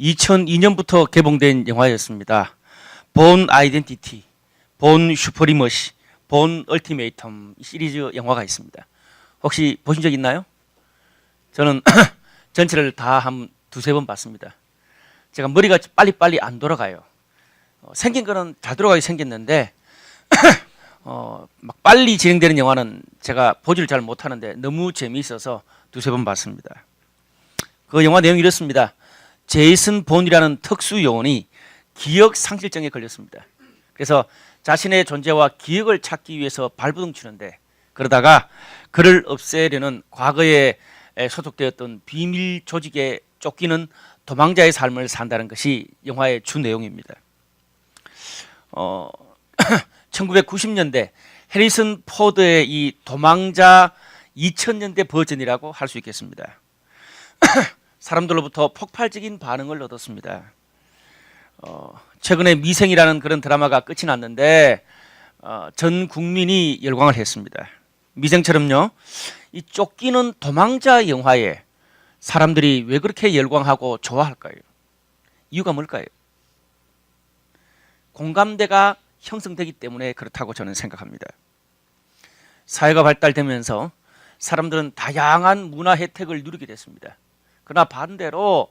2002년부터 개봉된 영화였습니다. 본 아이덴티티, 본 슈퍼리머시, 본 얼티메이텀 시리즈 영화가 있습니다. 혹시 보신 적 있나요? 저는 전체를 다 한 두세 번 봤습니다. 제가 머리가 빨리빨리 안 돌아가요. 생긴 거는 잘 돌아가게 생겼는데 막 빨리 진행되는 영화는 제가 보지를 잘 못하는데 너무 재미있어서 두세 번 봤습니다. 그 영화 내용이 이렇습니다. 제이슨 본이라는 특수 요원이 기억 상실증에 걸렸습니다. 그래서 자신의 존재와 기억을 찾기 위해서 발버둥 치는데, 그러다가 그를 없애려는 과거에 소속되었던 비밀 조직에 쫓기는 도망자의 삶을 산다는 것이 영화의 주 내용입니다. 1990년대 해리슨 포드의 이 도망자 2000년대 버전이라고 할 수 있겠습니다. 사람들로부터 폭발적인 반응을 얻었습니다. 최근에 미생이라는 그런 드라마가 끝이 났는데 전 국민이 열광을 했습니다. 미생처럼요, 이 쫓기는 도망자 영화에 사람들이 왜 그렇게 열광하고 좋아할까요? 이유가 뭘까요? 공감대가 형성되기 때문에 그렇다고 저는 생각합니다. 사회가 발달되면서 사람들은 다양한 문화 혜택을 누리게 됐습니다. 그러나 반대로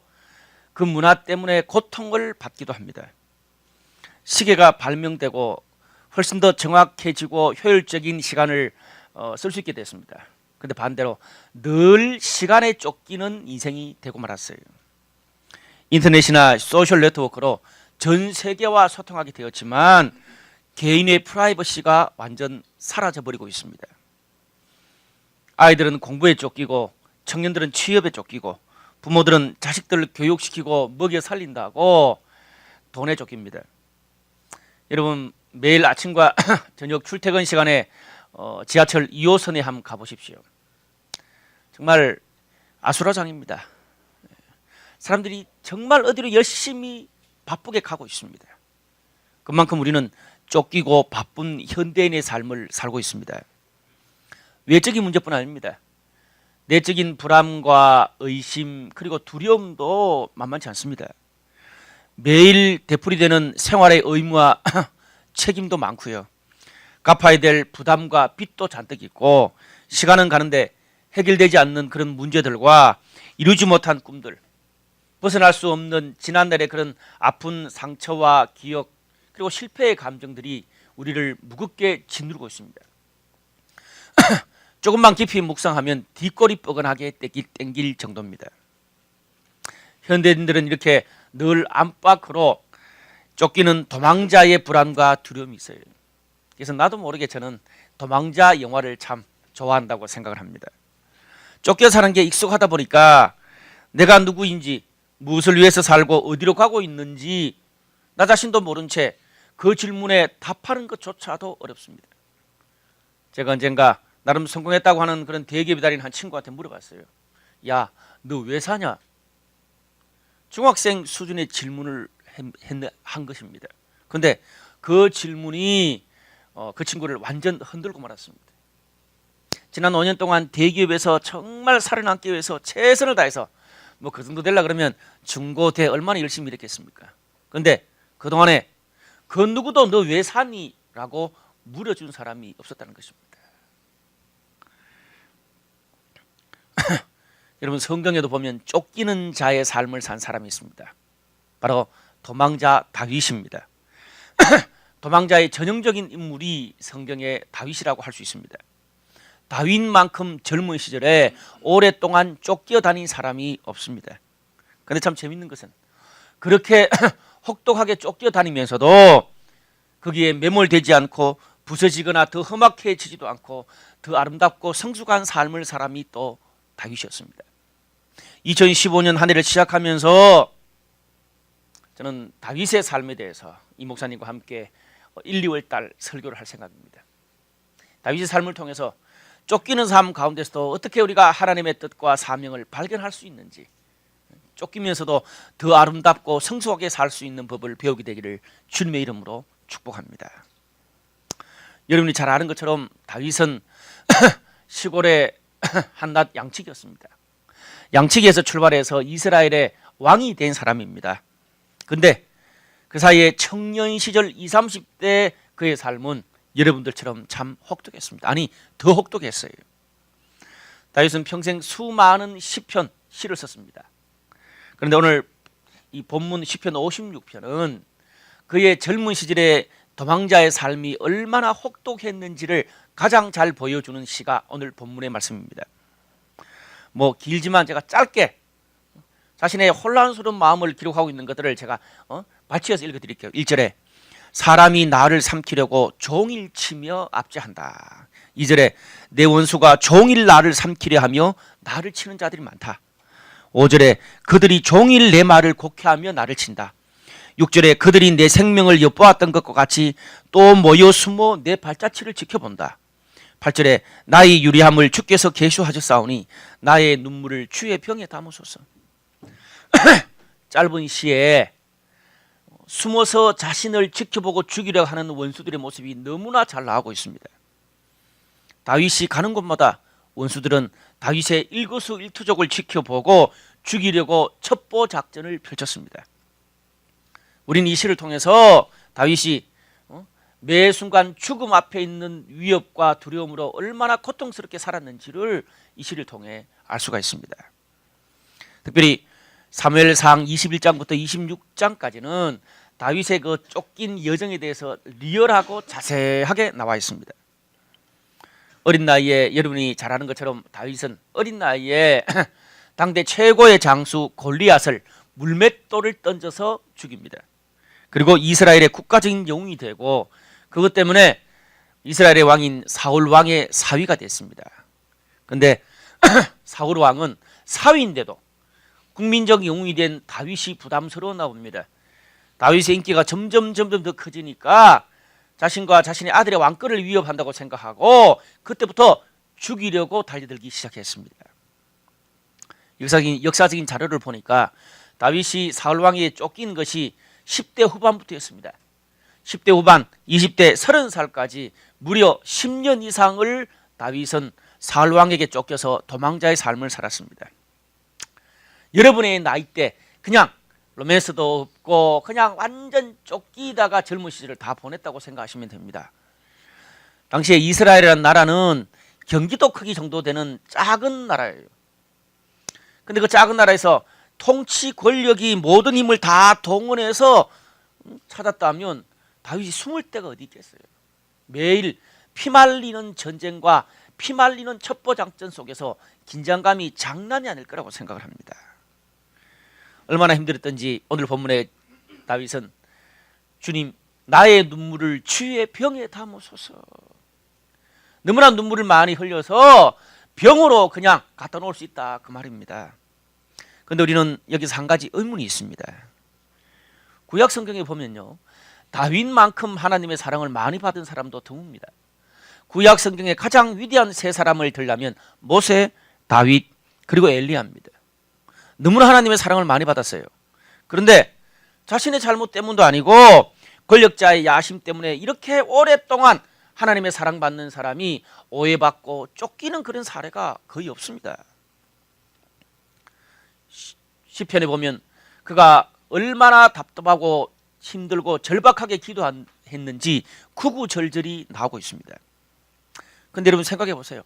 그 문화 때문에 고통을 받기도 합니다. 시계가 발명되고 훨씬 더 정확해지고 효율적인 시간을 쓸 수 있게 됐습니다. 그런데 반대로 늘 시간에 쫓기는 인생이 되고 말았어요. 인터넷이나 소셜 네트워크로 전 세계와 소통하게 되었지만 개인의 프라이버시가 완전 사라져버리고 있습니다. 아이들은 공부에 쫓기고 청년들은 취업에 쫓기고 부모들은 자식들을 교육시키고 먹여 살린다고 돈에 쫓깁니다. 여러분, 매일 아침과 저녁 출퇴근 시간에 지하철 2호선에 한번 가보십시오. 정말 아수라장입니다. 사람들이 정말 어디로 열심히 바쁘게 가고 있습니다. 그만큼 우리는 쫓기고 바쁜 현대인의 삶을 살고 있습니다. 외적인 문제뿐 아닙니다. 내적인 불안과 의심 그리고 두려움도 만만치 않습니다. 매일 되풀이되는 생활의 의무와 책임도 많고요. 갚아야 될 부담과 빚도 잔뜩 있고, 시간은 가는데 해결되지 않는 그런 문제들과 이루지 못한 꿈들, 벗어날 수 없는 지난날의 그런 아픈 상처와 기억 그리고 실패의 감정들이 우리를 무겁게 짓누르고 있습니다. 조금만 깊이 묵상하면 뒷골이 뻐근하게 땡길 정도입니다. 현대인들은 이렇게 늘 안팎으로 쫓기는 도망자의 불안과 두려움이 있어요. 그래서 나도 모르게 저는 도망자 영화를 참 좋아한다고 생각을 합니다. 쫓겨 사는 게 익숙하다 보니까 내가 누구인지, 무엇을 위해서 살고 어디로 가고 있는지 나 자신도 모른 채 그 질문에 답하는 것조차도 어렵습니다. 제가 언젠가 나름 성공했다고 하는 그런 대기업에 다니는 한 친구한테 물어봤어요. 야, 너 왜 사냐? 중학생 수준의 질문을 한 것입니다. 그런데 그 질문이 그 친구를 완전 흔들고 말았습니다. 지난 5년 동안 대기업에서 정말 살아남기 위해서 최선을 다해서 뭐 그 정도 되려 그러면 중고 대 얼마나 열심히 일했겠습니까? 그런데 그동안에 그 누구도 너 왜 사니? 라고 물어준 사람이 없었다는 것입니다. 여러분, 성경에도 보면 쫓기는 자의 삶을 산 사람이 있습니다. 바로 도망자 다윗입니다. 도망자의 전형적인 인물이 성경의 다윗이라고 할 수 있습니다. 다윗만큼 젊은 시절에 오랫동안 쫓겨다닌 사람이 없습니다. 그런데 참 재밌는 것은 그렇게 혹독하게 쫓겨다니면서도 거기에 매몰되지 않고 부서지거나 더 험악해지지도 않고 더 아름답고 성숙한 삶을 사람이 또 다윗이었습니다. 2015년 한 해를 시작하면서 저는 다윗의 삶에 대해서 이 목사님과 함께 1, 2월 달 설교를 할 생각입니다. 다윗의 삶을 통해서 쫓기는 삶 가운데서도 어떻게 우리가 하나님의 뜻과 사명을 발견할 수 있는지, 쫓기면서도 더 아름답고 성숙하게 살 수 있는 법을 배우게 되기를 주님의 이름으로 축복합니다. 여러분이 잘 아는 것처럼 다윗은 시골의 한낱 양치기였습니다. 양치기에서 출발해서 이스라엘의 왕이 된 사람입니다. 근데 그 사이에 청년 시절 20, 30대 그의 삶은 여러분들처럼 참 혹독했습니다. 아니, 더 혹독했어요. 다윗은 평생 수많은 시편, 시를 썼습니다. 그런데 오늘 이 본문 시편 56편은 그의 젊은 시절의 도망자의 삶이 얼마나 혹독했는지를 가장 잘 보여주는 시가 오늘 본문의 말씀입니다. 뭐 길지만 제가 짧게 자신의 혼란스러운 마음을 기록하고 있는 것들을 제가 발치어서 읽어드릴게요. 1절에 사람이 나를 삼키려고 종일 치며 압제한다. 2절에 내 원수가 종일 나를 삼키려 하며 나를 치는 자들이 많다. 5절에 그들이 종일 내 말을 곡해하며 나를 친다. 6절에 그들이 내 생명을 엿보았던 것과 같이 또 모여 숨어 내 발자취를 지켜본다. 8절에 나의 유리함을 주께서 계수하셨사오니 나의 눈물을 주의 병에 담으소서. 짧은 시에 숨어서 자신을 지켜보고 죽이려 하는 원수들의 모습이 너무나 잘 나오고 있습니다. 다윗이 가는 곳마다 원수들은 다윗의 일거수일투족을 지켜보고 죽이려고 첩보 작전을 펼쳤습니다. 우리는 이 시를 통해서 다윗이 매 순간 죽음 앞에 있는 위협과 두려움으로 얼마나 고통스럽게 살았는지를 이 시를 통해 알 수가 있습니다. 특별히 사무엘상 21장부터 26장까지는 다윗의 그 쫓긴 여정에 대해서 리얼하고 자세하게 나와 있습니다. 어린 나이에 여러분이 잘 아는 것처럼 다윗은 어린 나이에 당대 최고의 장수 골리앗을 물맷돌을 던져서 죽입니다. 그리고 이스라엘의 국가적인 영웅이 되고 그것 때문에 이스라엘의 왕인 사울 왕의 사위가 됐습니다. 그런데 사울 왕은 사위인데도 국민적 영웅이 된 다윗이 부담스러웠나 봅니다. 다윗의 인기가 점점 더 커지니까 자신과 자신의 아들의 왕권을 위협한다고 생각하고 그때부터 죽이려고 달려들기 시작했습니다. 역사적인 자료를 보니까 다윗이 사울 왕에게 쫓긴 것이 10대 후반부터였습니다. 10대 후반, 20대 30살까지 무려 10년 이상을 다윗은 사울 왕에게 쫓겨서 도망자의 삶을 살았습니다. 여러분의 나이 때 그냥 로맨스도 없고 그냥 완전 쫓기다가 젊은 시절을 다 보냈다고 생각하시면 됩니다. 당시에 이스라엘이라는 나라는 경기도 크기 정도 되는 작은 나라예요. 근데 그 작은 나라에서 통치 권력이 모든 힘을 다 동원해서 찾았다면 다윗이 숨을 데가 어디 있겠어요. 매일 피말리는 전쟁과 피말리는 첩보작전 속에서 긴장감이 장난이 아닐 거라고 생각을 합니다. 얼마나 힘들었던지 오늘 본문에 다윗은 주님 나의 눈물을 주의 병에 담으소서. 너무나 눈물을 많이 흘려서 병으로 그냥 갖다 놓을 수 있다 그 말입니다. 그런데 우리는 여기서 한 가지 의문이 있습니다. 구약 성경에 보면요 다윗만큼 하나님의 사랑을 많이 받은 사람도 드뭅니다. 구약 성경의 가장 위대한 세 사람을 들려면 모세, 다윗 그리고 엘리야입니다. 너무나 하나님의 사랑을 많이 받았어요. 그런데 자신의 잘못 때문도 아니고 권력자의 야심 때문에 이렇게 오랫동안 하나님의 사랑받는 사람이 오해받고 쫓기는 그런 사례가 거의 없습니다. 시편에 보면 그가 얼마나 답답하고 힘들고 절박하게 기도했는지 구구절절이 나오고 있습니다. 그런데 여러분 생각해 보세요.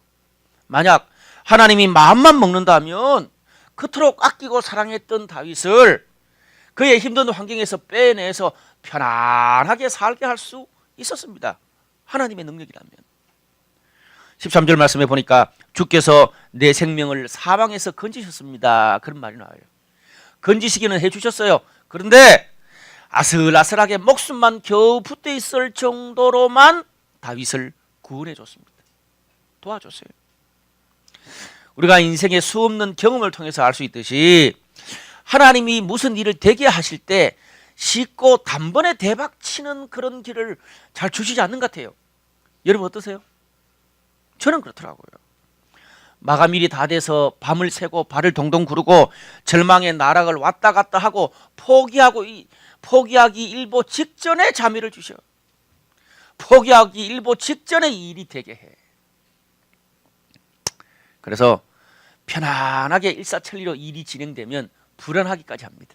만약 하나님이 마음만 먹는다면 그토록 아끼고 사랑했던 다윗을 그의 힘든 환경에서 빼내서 편안하게 살게 할 수 있었습니다. 하나님의 능력이라면. 13절 말씀에 보니까 주께서 내 생명을 사망에서 건지셨습니다. 그런 말이 나와요. 건지시기는 해주셨어요. 그런데 아슬아슬하게 목숨만 겨우 붙어 있을 정도로만 다윗을 구원해 줬습니다. 도와줬어요. 우리가 인생의 수없는 경험을 통해서 알 수 있듯이 하나님이 무슨 일을 되게 하실 때 쉽고 단번에 대박 치는 그런 길을 잘 주시지 않는 것 같아요. 여러분 어떠세요? 저는 그렇더라고요. 마감일이 다 돼서 밤을 새고 발을 동동 구르고 절망의 나락을 왔다 갔다 하고 포기하기 일보 직전에 자미를 주셔. 포기하기 일보 직전에 이 일이 되게 해. 그래서 편안하게 일사천리로 일이 진행되면 불안하기까지 합니다.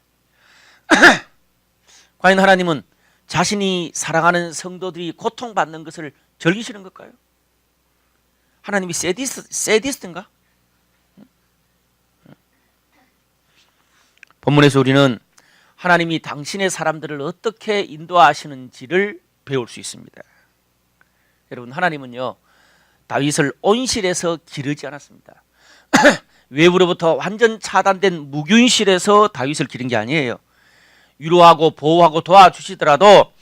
과연 하나님은 자신이 사랑하는 성도들이 고통받는 것을 즐기시는 걸까요? 하나님이 세디스트인가? 본문에서 우리는 하나님이 당신의 사람들을 어떻게 인도하시는지를 배울 수 있습니다. 여러분, 하나님은요, 다윗을 온실에서 기르지 않았습니다. 외부로부터 완전 차단된 무균실에서 다윗을 기른 게 아니에요. 위로하고 보호하고 도와주시더라도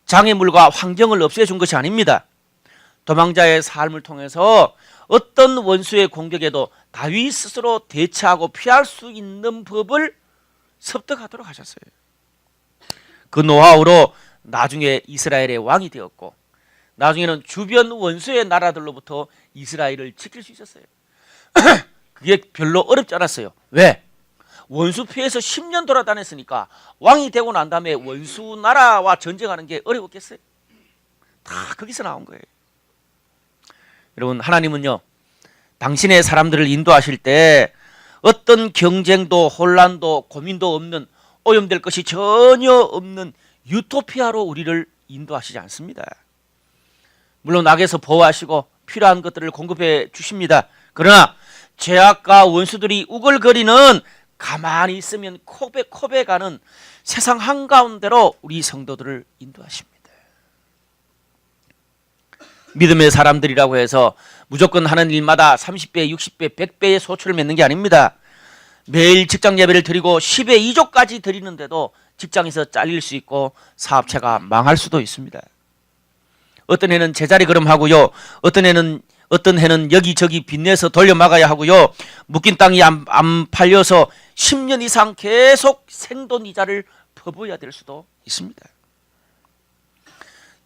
장애물과 환경을 없애준 것이 아닙니다. 도망자의 삶을 통해서 어떤 원수의 공격에도 다윗 스스로 대처하고 피할 수 있는 법을 습득하도록 하셨어요. 그 노하우로 나중에 이스라엘의 왕이 되었고, 나중에는 주변 원수의 나라들로부터 이스라엘을 지킬 수 있었어요. 그게 별로 어렵지 않았어요. 왜? 원수 피해서 10년 돌아다녔으니까 왕이 되고 난 다음에 원수 나라와 전쟁하는 게 어려웠겠어요? 다 거기서 나온 거예요. 여러분, 하나님은요, 당신의 사람들을 인도하실 때 어떤 경쟁도 혼란도 고민도 없는, 오염될 것이 전혀 없는 유토피아로 우리를 인도하시지 않습니다. 물론 악에서 보호하시고 필요한 것들을 공급해 주십니다. 그러나 죄악과 원수들이 우글거리는, 가만히 있으면 코베 가는 세상 한가운데로 우리 성도들을 인도하십니다. 믿음의 사람들이라고 해서 무조건 하는 일마다 30배, 60배, 100배의 소출을 맺는 게 아닙니다. 매일 직장 예배를 드리고 10의 2조까지 드리는데도 직장에서 잘릴 수 있고 사업체가 망할 수도 있습니다. 어떤 해는 제자리 걸음하고요, 어떤 해는 여기저기 빚내서 돌려 막아야 하고요, 묶인 땅이 안 팔려서 10년 이상 계속 생돈 이자를 퍼부어야 될 수도 있습니다.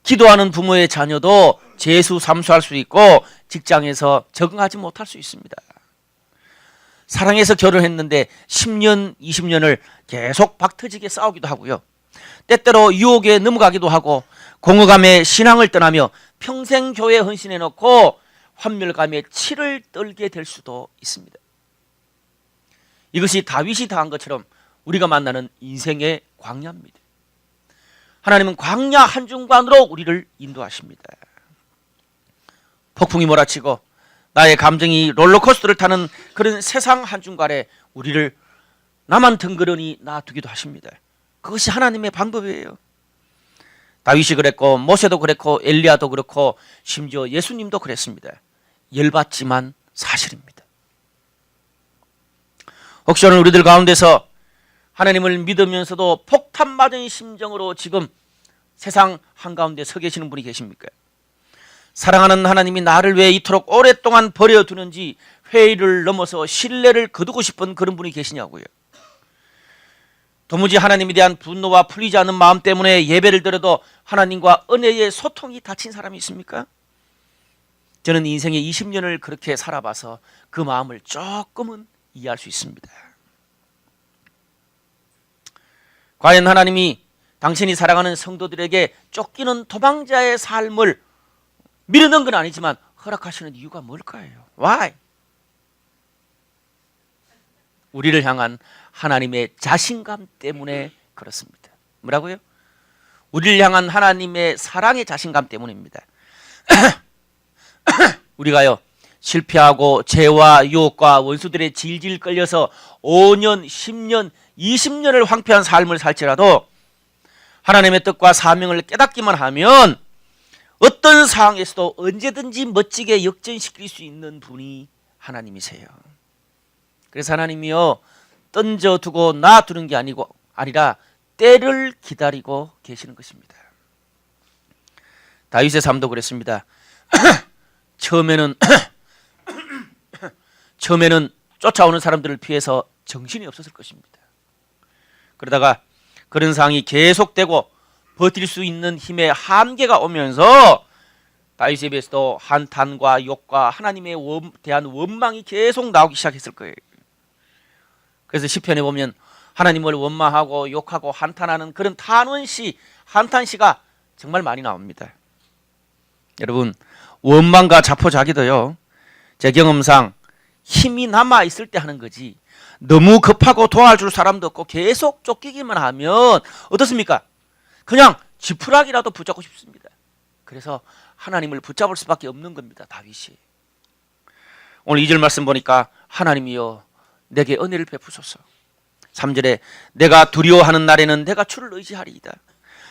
기도하는 부모의 자녀도 재수 삼수할 수 있고 직장에서 적응하지 못할 수 있습니다. 사랑해서 결혼했는데 10년, 20년을 계속 박터지게 싸우기도 하고요, 때때로 유혹에 넘어가기도 하고 공허감에 신앙을 떠나며 평생 교회에 헌신해놓고 환멸감에 치를 떨게 될 수도 있습니다. 이것이 다윗이 당한 것처럼 우리가 만나는 인생의 광야입니다. 하나님은 광야 한중간으로 우리를 인도하십니다. 폭풍이 몰아치고 나의 감정이 롤러코스터를 타는 그런 세상 한중간에 우리를 나만 덩그러니 놔두기도 하십니다. 그것이 하나님의 방법이에요. 다윗이 그랬고, 모세도 그랬고, 엘리야도 그렇고, 심지어 예수님도 그랬습니다. 열받지만 사실입니다. 혹시 오늘 우리들 가운데서 하나님을 믿으면서도 폭탄 맞은 심정으로 지금 세상 한가운데 서 계시는 분이 계십니까? 사랑하는 하나님이 나를 왜 이토록 오랫동안 버려두는지 회의를 넘어서 신뢰를 거두고 싶은 그런 분이 계시냐고요. 도무지 하나님에 대한 분노와 풀리지 않는 마음 때문에 예배를 드려도 하나님과 은혜의 소통이 닫힌 사람이 있습니까? 저는 인생의 20년을 그렇게 살아봐서 그 마음을 조금은 이해할 수 있습니다. 과연 하나님이 당신이 사랑하는 성도들에게 쫓기는 도망자의 삶을 미루는 건 아니지만 허락하시는 이유가 뭘까요? Why? 우리를 향한 하나님의 자신감 때문에 그렇습니다. 뭐라고요? 우리를 향한 하나님의 사랑의 자신감 때문입니다. 우리가요, 실패하고 죄와 유혹과 원수들의 질질 끌려서 5년, 10년, 20년을 황폐한 삶을 살지라도 하나님의 뜻과 사명을 깨닫기만 하면 어떤 상황에서도 언제든지 멋지게 역전시킬 수 있는 분이 하나님이세요. 그래서 하나님이요, 던져두고 놔두는 게 아니라 때를 기다리고 계시는 것입니다. 다윗의 삶도 그랬습니다. 처음에는 쫓아오는 사람들을 피해서 정신이 없었을 것입니다. 그러다가 그런 상황이 계속되고 버틸 수 있는 힘의 한계가 오면서 다윗에 비해서도 한탄과 욕과 하나님에 대한 원망이 계속 나오기 시작했을 거예요. 그래서 시편에 보면 하나님을 원망하고 욕하고 한탄하는 그런 탄원시, 한탄시가 정말 많이 나옵니다. 여러분, 원망과 자포자기도요, 제 경험상 힘이 남아 있을 때 하는 거지. 너무 급하고 도와줄 사람도 없고 계속 쫓기기만 하면 어떻습니까? 그냥 지푸라기라도 붙잡고 싶습니다. 그래서 하나님을 붙잡을 수밖에 없는 겁니다. 다윗이. 오늘 2절 말씀 보니까 하나님이여 내게 은혜를 베푸소서. 3절에 내가 두려워하는 날에는 내가 주를 의지하리이다.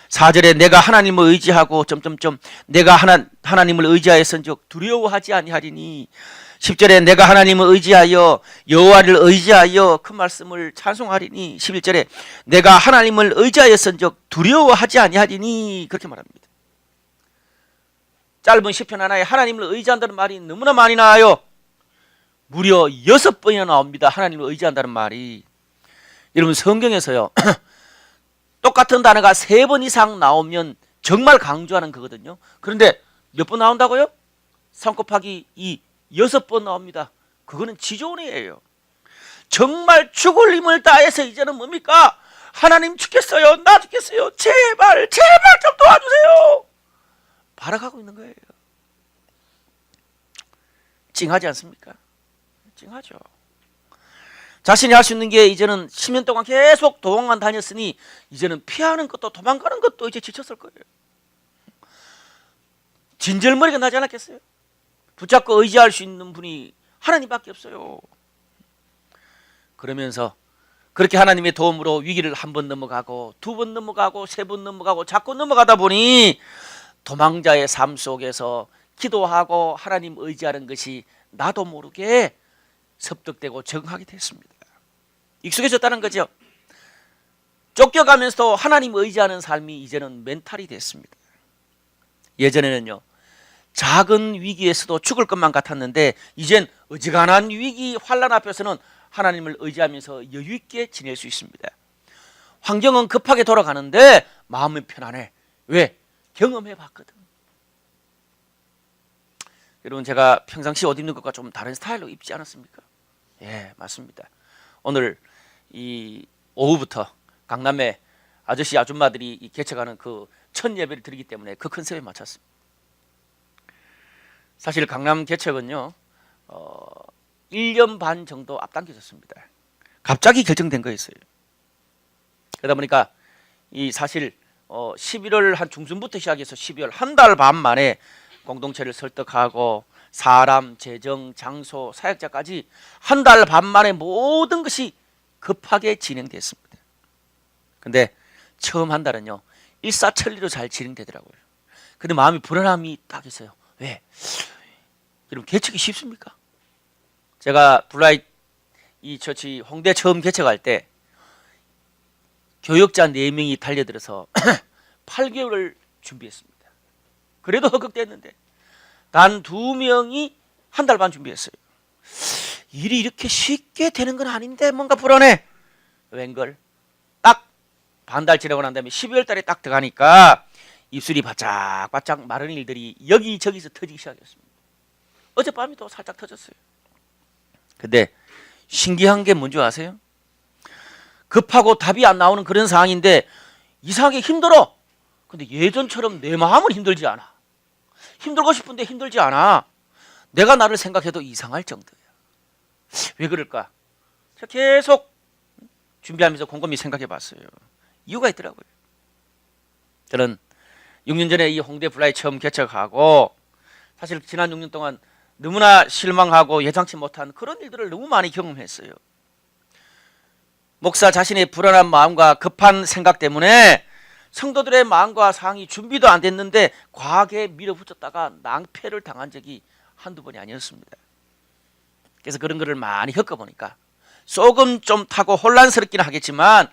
4절에 내가 의지하고 내가 하나님을 의지하였은즉 두려워하지 아니하리니. 10절에 내가 하나님을 의지하여 여호와를 의지하여 그 말씀을 찬송하리니. 11절에 내가 하나님을 의지하였은즉 두려워하지 아니하리니. 그렇게 말합니다. 짧은 시편 하나에 하나님을 의지한다는 말이 너무나 많이 나와요. 무려 6번이나 나옵니다. 하나님을 의지한다는 말이. 여러분 성경에서요 똑같은 단어가 3번 이상 나오면 정말 강조하는 거거든요. 그런데 몇 번 나온다고요? 3 곱하기 2 6번 나옵니다. 그거는 지존이에요. 정말 죽을 힘을 다해서 이제는 뭡니까? 하나님 죽겠어요. 나 죽겠어요. 제발 좀 도와주세요. 바라가고 있는 거예요. 찡하지 않습니까? 찡하죠. 자신이 할 수 있는 게 이제는 10년 동안 계속 도망만 다녔으니 이제는 피하는 것도 도망가는 것도 이제 지쳤을 거예요. 진절머리가 나지 않았겠어요? 붙잡고 의지할 수 있는 분이 하나님밖에 없어요. 그러면서 그렇게 하나님의 도움으로 위기를 1번 넘어가고 2번 넘어가고 3번 넘어가고 자꾸 넘어가다 보니 도망자의 삶 속에서 기도하고 하나님 의지하는 것이 나도 모르게 습득되고 적응하게 됐습니다. 익숙해졌다는 거죠. 쫓겨가면서도 하나님 의지하는 삶이 이제는 멘탈이 됐습니다. 예전에는요 작은 위기에서도 죽을 것만 같았는데 이젠 어지간한 위기 환난 앞에서는 하나님을 의지하면서 여유 있게 지낼 수 있습니다. 환경은 급하게 돌아가는데 마음은 편안해. 왜? 경험해 봤거든. 여러분 제가 평상시 옷 입는 것과 좀 다른 스타일로 입지 않았습니까? 예, 맞습니다. 오늘 이 오후부터 강남에 아저씨 아줌마들이 개척하는 그 첫 예배를 드리기 때문에 그 컨셉에 맞췄습니다. 사실 강남 개척은요 1년 반 정도 앞당겨졌습니다. 갑자기 결정된 거였어요. 그러다 보니까 이 사실 11월 한 중순부터 시작해서 12월 한 달 반 만에 공동체를 설득하고 사람, 재정, 장소, 사역자까지 한 달 반 만에 모든 것이 급하게 진행됐습니다. 근데 처음 한 달은요 일사천리로 잘 진행되더라고요. 근데 마음이 불안함이 딱 있어요. 왜? 여러분 개척이 쉽습니까? 제가 블라이트 이 처치 홍대 처음 개척할 때 교역자 4명이 달려들어서 8개월을 준비했습니다. 그래도 헛극됐는데 단 2명이 한 달 반 준비했어요. 일이 이렇게 쉽게 되는 건 아닌데 뭔가 불안해. 웬걸 딱 반 달 지나고 난 다음에 12월 달에 딱 들어가니까 입술이 바짝바짝 마른 일들이 여기저기서 터지기 시작했습니다. 어젯밤에도 살짝 터졌어요. 근데 신기한 게 뭔지 아세요? 급하고 답이 안 나오는 그런 상황인데 이상하게 힘들어. 근데 예전처럼 내 마음은 힘들지 않아. 힘들고 싶은데 힘들지 않아. 내가 나를 생각해도 이상할 정도야. 왜 그럴까? 제가 계속 준비하면서 곰곰이 생각해 봤어요. 이유가 있더라고요. 저는 6년 전에 이 홍대 블라이 처음 개척하고 사실 지난 6년 동안 너무나 실망하고 예상치 못한 그런 일들을 너무 많이 경험했어요. 목사 자신의 불안한 마음과 급한 생각 때문에 성도들의 마음과 상황이 준비도 안 됐는데 과하게 밀어붙였다가 낭패를 당한 적이 한두 번이 아니었습니다. 그래서 그런 거를 많이 겪어보니까 조금 좀 타고 혼란스럽기는 하겠지만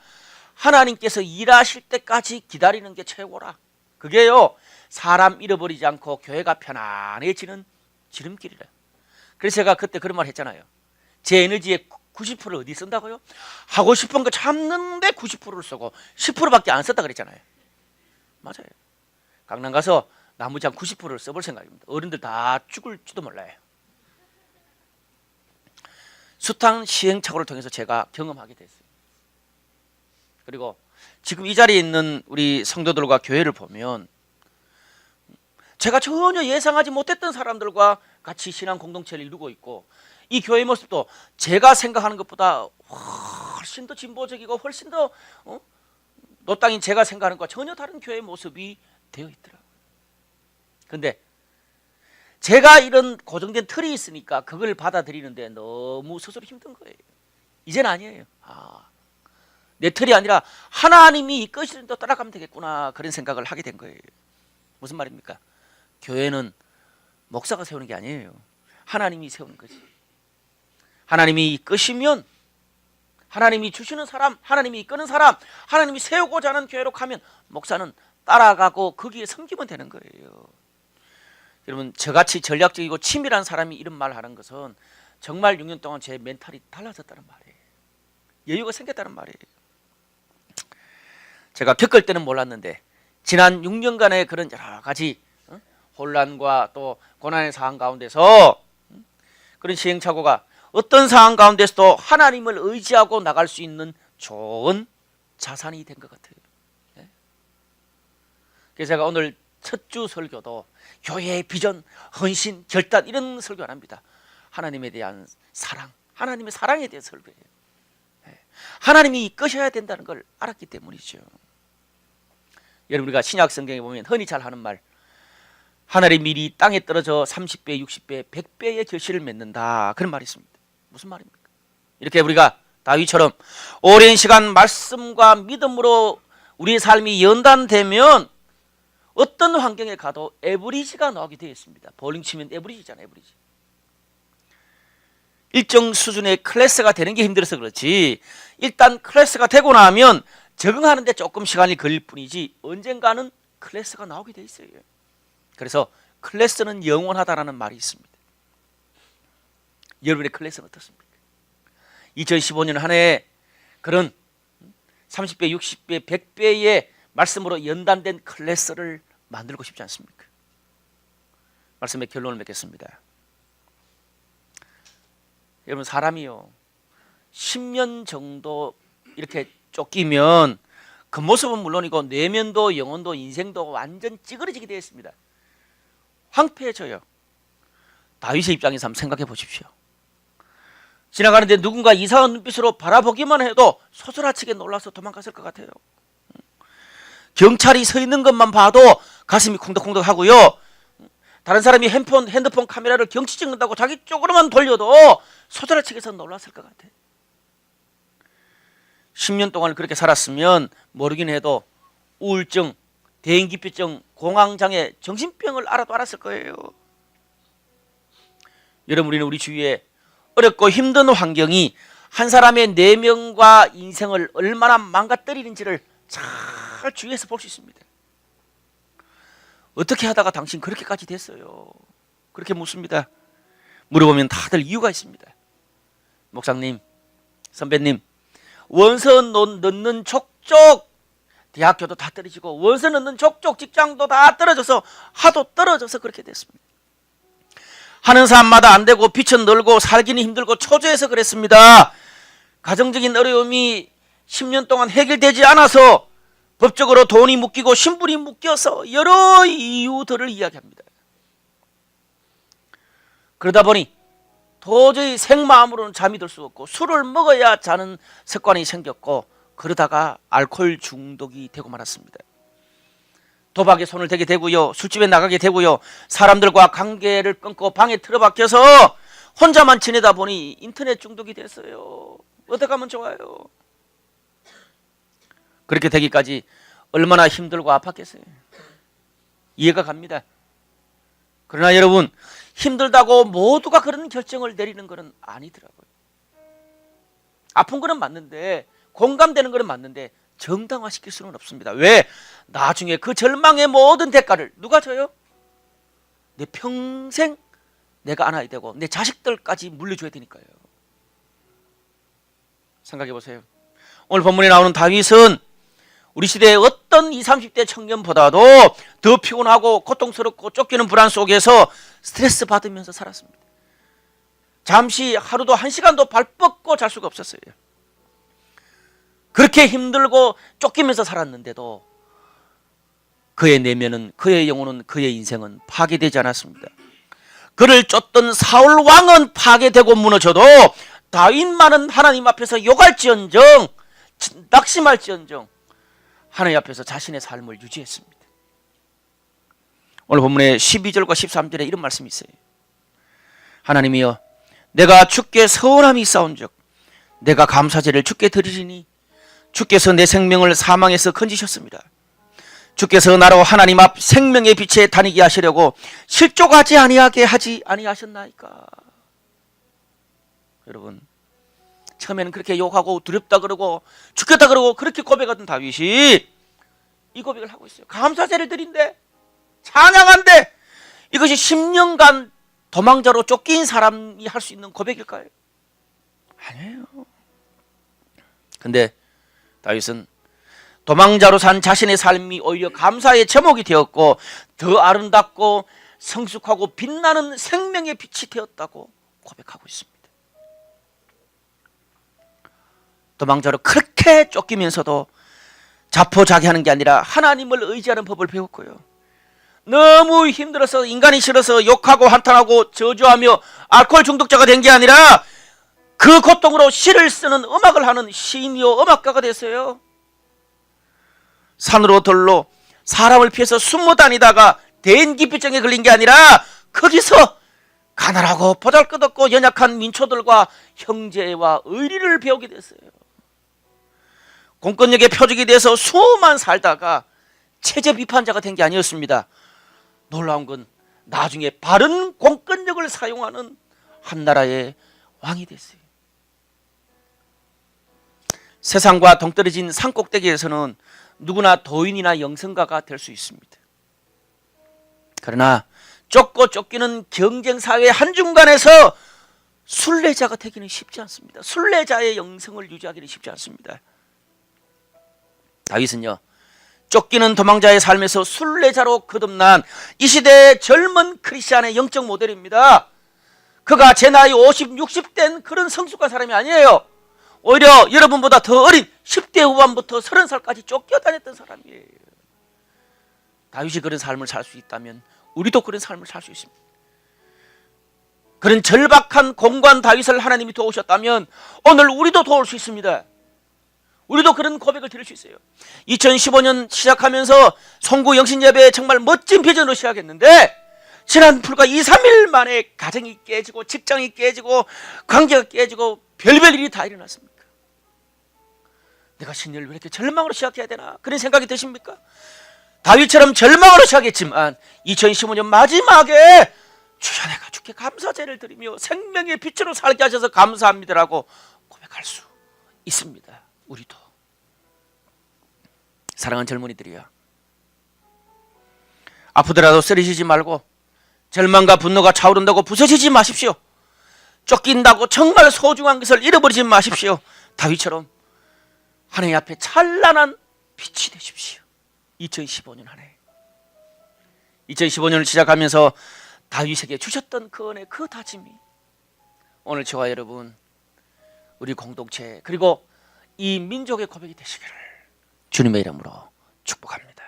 하나님께서 일하실 때까지 기다리는 게 최고라. 그게요 사람 잃어버리지 않고 교회가 편안해지는 지름길이라. 그래서 제가 그때 그런 말 했잖아요. 제 에너지의 90%를 어디 쓴다고요? 하고 싶은 거 참는데 90%를 쓰고 10%밖에 안 썼다 그랬잖아요. 맞아요. 강남 가서 나무장 90%를 써볼 생각입니다. 어른들 다 죽을지도 몰라요. 숱한 시행착오를 통해서 제가 경험하게 됐어요. 그리고 지금 이 자리에 있는 우리 성도들과 교회를 보면 제가 전혀 예상하지 못했던 사람들과 같이 신앙 공동체를 이루고 있고 이 교회의 모습도 제가 생각하는 것보다 훨씬 더 진보적이고 훨씬 더 노땅인 제가 생각하는 것과 전혀 다른 교회의 모습이 되어 있더라고요. 그런데 제가 이런 고정된 틀이 있으니까 그걸 받아들이는데 너무 스스로 힘든 거예요. 이제는 아니에요. 내 틀이 아니라 하나님이 이끄시는 대로 따라가면 되겠구나, 그런 생각을 하게 된 거예요. 무슨 말입니까? 교회는 목사가 세우는 게 아니에요. 하나님이 세우는 거지. 하나님이 이끄시면, 하나님이 주시는 사람, 하나님이 이끄는 사람, 하나님이 세우고자 하는 교회로 가면 목사는 따라가고 거기에 섬기면 되는 거예요. 여러분, 저같이 전략적이고 치밀한 사람이 이런 말을 하는 것은 정말 6년 동안 제 멘탈이 달라졌다는 말이에요. 여유가 생겼다는 말이에요. 제가 겪을 때는 몰랐는데 지난 6년간의 그런 여러 가지 혼란과 또 고난의 상황 가운데서 그런 시행착오가 어떤 상황 가운데서도 하나님을 의지하고 나갈 수 있는 좋은 자산이 된 것 같아요. 그래서 제가 오늘 첫 주 설교도 교회의 비전, 헌신, 결단 이런 설교 안 합니다. 하나님에 대한 사랑, 하나님의 사랑에 대한 설교예요. 하나님이 이끄셔야 된다는 걸 알았기 때문이죠. 여러분, 우리가 신약 성경에 보면 흔히 잘 하는 말, 하늘의 밀이 땅에 떨어져 30배, 60배, 100배의 결실을 맺는다, 그런 말이 있습니다. 무슨 말입니까? 이렇게 우리가 다윗처럼 오랜 시간 말씀과 믿음으로 우리의 삶이 연단되면 어떤 환경에 가도 에버리지가 나오게 되어 있습니다. 볼링 치면 에버리지잖아요. 에버리지. 일정 수준의 클래스가 되는 게 힘들어서 그렇지, 일단 클래스가 되고 나면 적응하는 데 조금 시간이 걸릴 뿐이지 언젠가는 클래스가 나오게 돼 있어요. 그래서 클래스는 영원하다라는 말이 있습니다. 여러분의 클래스는 어떻습니까? 2015년 한 해에 그런 30배, 60배, 100배의 말씀으로 연단된 클래스를 만들고 싶지 않습니까? 말씀의 결론을 맺겠습니다. 여러분, 사람이요 10년 정도 이렇게 쫓기면 겉모습은 물론이고 내면도 영혼도 인생도 완전 찌그러지게 되어 있습니다. 황폐해져요. 다윗의 입장에서 한번 생각해 보십시오. 지나가는데 누군가 이상한 눈빛으로 바라보기만 해도 소스라치게 놀라서 도망갔을 것 같아요. 경찰이 서 있는 것만 봐도 가슴이 콩덕콩덕 하고요, 다른 사람이 핸드폰 카메라를 경치 찍는다고 자기 쪽으로만 돌려도 소스라치게서 놀랐을 것 같아요. 10년 동안 그렇게 살았으면 모르긴 해도 우울증, 대인기피증, 공황장애, 정신병을 알아도 알았을 거예요. 여러분, 우리는 우리 주위에 어렵고 힘든 환경이 한 사람의 내면과 인생을 얼마나 망가뜨리는지를 잘 주위에서 볼 수 있습니다. 어떻게 하다가 당신 그렇게까지 됐어요? 그렇게 묻습니다. 물어보면 다들 이유가 있습니다. 목사님, 선배님, 원서 넣는 족족 대학교도 다 떨어지고 원서 넣는 족족 직장도 다 떨어져서 하도 떨어져서 그렇게 됐습니다. 하는 사람마다 안 되고 빛은 늘고 살기는 힘들고 초조해서 그랬습니다. 가정적인 어려움이 10년 동안 해결되지 않아서 법적으로 돈이 묶이고 신분이 묶여서 여러 이유들을 이야기합니다. 그러다 보니 도저히 생마음으로는 잠이 들 수 없고 술을 먹어야 자는 습관이 생겼고 그러다가 알코올 중독이 되고 말았습니다. 도박에 손을 대게 되고요, 술집에 나가게 되고요, 사람들과 관계를 끊고 방에 틀어박혀서 혼자만 지내다 보니 인터넷 중독이 됐어요. 어떻게 하면 좋아요? 그렇게 되기까지 얼마나 힘들고 아팠겠어요. 이해가 갑니다. 그러나 여러분, 힘들다고 모두가 그런 결정을 내리는 것은 아니더라고요. 아픈 거는 맞는데, 공감되는 것은 맞는데 정당화시킬 수는 없습니다. 왜? 나중에 그 절망의 모든 대가를 누가 져요? 내 평생 내가 안아야 되고 내 자식들까지 물려줘야 되니까요. 생각해 보세요. 오늘 본문에 나오는 다윗은 우리 시대의 어떤 20, 30대 청년보다도 더 피곤하고 고통스럽고 쫓기는 불안 속에서 스트레스 받으면서 살았습니다. 잠시 하루도 1시간도 발 뻗고 잘 수가 없었어요. 그렇게 힘들고 쫓기면서 살았는데도 그의 내면은, 그의 영혼은, 그의 인생은 파괴되지 않았습니다. 그를 쫓던 사울 왕은 파괴되고 무너져도 다윗만은 하나님 앞에서 욕할지언정 낙심할지언정 하나님 앞에서 자신의 삶을 유지했습니다. 오늘 본문의 12절과 13절에 이런 말씀이 있어요. 하나님이여 내가 주께 서운함이 있사온즉 내가 감사제를 주께 드리리니 주께서 내 생명을 사망에서 건지셨습니다. 주께서 나로 하나님 앞 생명의 빛에 다니게 하시려고 실족하지 아니하게 하지 아니하셨나이까. 여러분, 처음에는 그렇게 욕하고 두렵다 그러고 죽겠다 그러고 그렇게 고백하던 다윗이 이 고백을 하고 있어요. 감사제를 드린대, 찬양한대. 이것이 10년간 도망자로 쫓긴 사람이 할 수 있는 고백일까요? 아니에요. 근데 다윗은 도망자로 산 자신의 삶이 오히려 감사의 제목이 되었고 더 아름답고 성숙하고 빛나는 생명의 빛이 되었다고 고백하고 있습니다. 도망자로 그렇게 쫓기면서도 자포자기하는 게 아니라 하나님을 의지하는 법을 배웠고요. 너무 힘들어서 인간이 싫어서 욕하고 한탄하고 저주하며 알코올 중독자가 된 게 아니라 그 고통으로 시를 쓰는 음악을 하는 시인이요 음악가가 됐어요. 산으로 들로 사람을 피해서 숨어 다니다가 대인기피증에 걸린 게 아니라 거기서 가난하고 보잘것없고 연약한 민초들과 형제와 의리를 배우게 됐어요. 공권력의 표적이 돼서 수만 살다가 체제 비판자가 된 게 아니었습니다. 놀라운 건 나중에 바른 공권력을 사용하는 한 나라의 왕이 됐어요. 세상과 동떨어진 산꼭대기에서는 누구나 도인이나 영성가가 될 수 있습니다. 그러나 쫓고 쫓기는 경쟁사회의 한중간에서 순례자가 되기는 쉽지 않습니다. 순례자의 영성을 유지하기는 쉽지 않습니다. 다윗은요, 쫓기는 도망자의 삶에서 순례자로 거듭난 이 시대의 젊은 크리스찬의 영적 모델입니다. 그가 제 나이 50, 60 된 그런 성숙한 사람이 아니에요. 오히려 여러분보다 더 어린 10대 후반부터 30살까지 쫓겨다녔던 사람이에요. 다윗이 그런 삶을 살 수 있다면 우리도 그런 삶을 살 수 있습니다. 그런 절박한 공고한 다윗을 하나님이 도우셨다면 오늘 우리도 도울 수 있습니다. 우리도 그런 고백을 드릴 수 있어요. 2015년 시작하면서 송구 영신예배 정말 멋진 비전으로 시작했는데 지난 불과 2, 3일 만에 가정이 깨지고 직장이 깨지고 관계가 깨지고 별별 일이 다 일어났습니까? 내가 신년을 왜 이렇게 절망으로 시작해야 되나 그런 생각이 드십니까? 다윗처럼 절망으로 시작했지만 2015년 마지막에 주여 내가 주께 감사제를 드리며 생명의 빛으로 살게 하셔서 감사합니다라고 고백할 수 있습니다. 우리도. 사랑하는 젊은이들이여, 아프더라도 쓰러지지 말고 절망과 분노가 차오른다고 부서지지 마십시오. 쫓긴다고 정말 소중한 것을 잃어버리지 마십시오. 다윗처럼 하나님 앞에 찬란한 빛이 되십시오. 2015년 한 해, 2015년을 시작하면서 다윗에게 주셨던 그 은혜, 그 다짐이 오늘 저와 여러분, 우리 공동체 그리고 이 민족의 고백이 되시기를 주님의 이름으로 축복합니다.